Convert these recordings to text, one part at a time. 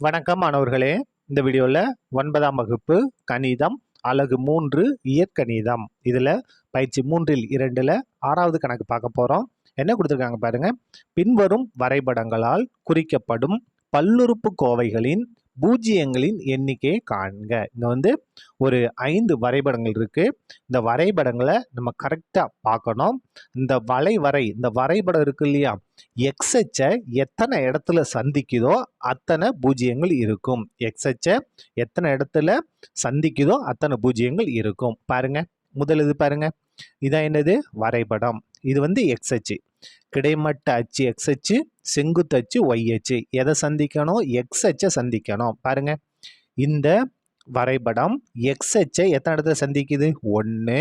வணக்கம் மாணவர்களே. இந்த வீடியோவில் 9ஆம் வகுப்பு கணிதம் அலகு 3 இயற்கணிதம் இதில் பயிற்சி 3இல் 2ல் 6வது கணக்கு பார்க்க போகிறோம். என்ன கொடுத்துருக்காங்க பாருங்க. பின்வரும் வரைபடங்களால் குறிக்கப்படும் பல்லுறுப்புக்கோவைகளின் பூஜ்ஜியங்களின் எண்ணிக்கையை காண்க. இங்கே ஒரு 5 வரைபடங்கள் இருக்கு. இந்த வரைபடங்களை நம்ம கரெக்டாக பார்க்கணும். இந்த வரைபடம் இருக்கு இல்லையா, எக்ஸ் அச்சை எத்தனை இடத்துல சந்திக்குதோ அத்தனை பூஜ்ஜியங்கள் இருக்கும். எக்ஸ் அச்சை எத்தனை இடத்துல சந்திக்குதோ அத்தனை பூஜ்ஜியங்கள் இருக்கும். பாருங்க, முதல் இது பாருங்க, இதான் என்னது வரைபடம். இது எக்ஸ் அச்சு, கிடைமட்ட அச்சு எக்ஸ் அச்சு, செங்குத்து அச்சு ஒய் அச்சு. எதை சந்திக்கணும்? எக்ஸ் அச்சை சந்திக்கணும். பாருங்க, இந்த வரைபடம் எக்ஸ் அச்சை எத்தனை இடத்துல சந்திக்குது? 1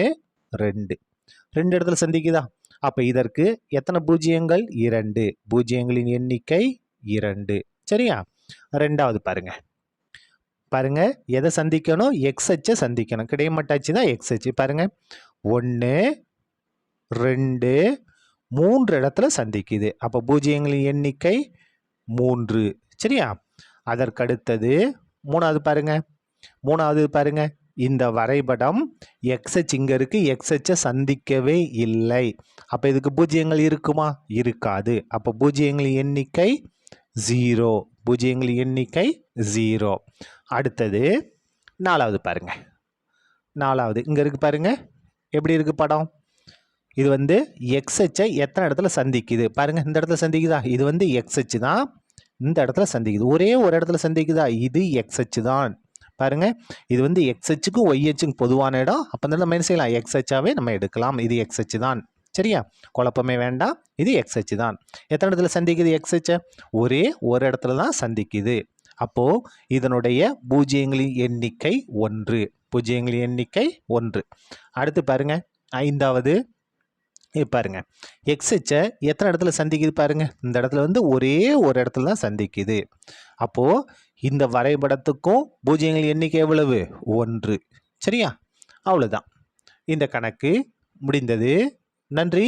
2 இடத்துல சந்திக்குதா? அப்ப இதற்கு எத்தனை பூஜ்ஜியங்கள்? 2. பூஜ்ஜியங்களின் எண்ணிக்கை 2. சரியா? ரெண்டாவது பாருங்க, எதை சந்திக்கணும்? எக்ஸ் அச்சை சந்திக்கணும். கிடைமட்ட அச்சு தான் எக்ஸ் அச்சு. பாருங்க, 1 2 3 இடத்துல சந்திக்குது. அப்போ பூஜ்ஜியங்களின் எண்ணிக்கை 3. சரியா? அதற்கடுத்தது மூணாவது பாருங்க, இந்த வரைபடம் எக்ஸ் அச்சு இங்க இருக்கு, எக்ஸ் அச்சை சந்திக்கவே இல்லை. அப்போ இதுக்கு பூஜ்ஜியங்கள் இருக்குமா? இருக்காது. அப்போ பூஜ்ஜியங்களின் எண்ணிக்கை 0. பூஜ்ஜியங்களின் எண்ணிக்கை 0. அடுத்தது நாலாவது பாருங்க. நாலாவது இங்க இருக்கு பாருங்க, எப்படி இருக்கு படம்? இது எக்ஸ் அச்சை எத்தனை இடத்துல சந்திக்குது? பாருங்க, இந்த இடத்துல சந்திக்குதா? இது எக்ஸ் அச்சு தான், இந்த இடத்துல சந்திக்குது. ஒரே ஒரு இடத்துல சந்திக்குதா? இது எக்ஸ் அச்சு தான். பாருங்க, இது எக்ஸ் அச்சுக்கும் ஒய் அச்சுக்கும் பொதுவான இடம். அப்போ இந்த நம்ம என்ன செய்யலாம்? எக்ஸ் அச்சாவே நம்ம எடுக்கலாம். இது எக்ஸ் அச்சு தான். சரியா? குழப்பமே வேண்டாம், இது எக்ஸ் அச்சு தான். எத்தனை இடத்துல சந்திக்குது எக்ஸ் அச்சை? ஒரே ஒரு இடத்துல தான் சந்திக்குது. அப்போ இதனுடைய பூஜ்ஜியங்களின் எண்ணிக்கை 1. பூஜ்ஜியங்களின் எண்ணிக்கை 1. அடுத்து பாருங்க, ஐந்தாவது பாருங்க, எக்ஸ் அச்சை எத்தனை இடத்துல சந்திக்குது? பாருங்க, இந்த இடத்துல ஒரே ஒரு இடத்துல தான் சந்திக்குது. அப்போ இந்த வரைபடத்துக்கும் பூஜ்ஜியங்கள் எண்ணிக்கை எவ்வளவு? 1. சரியா? அவ்வளவுதான். இந்த கணக்கு முடிந்தது. நன்றி.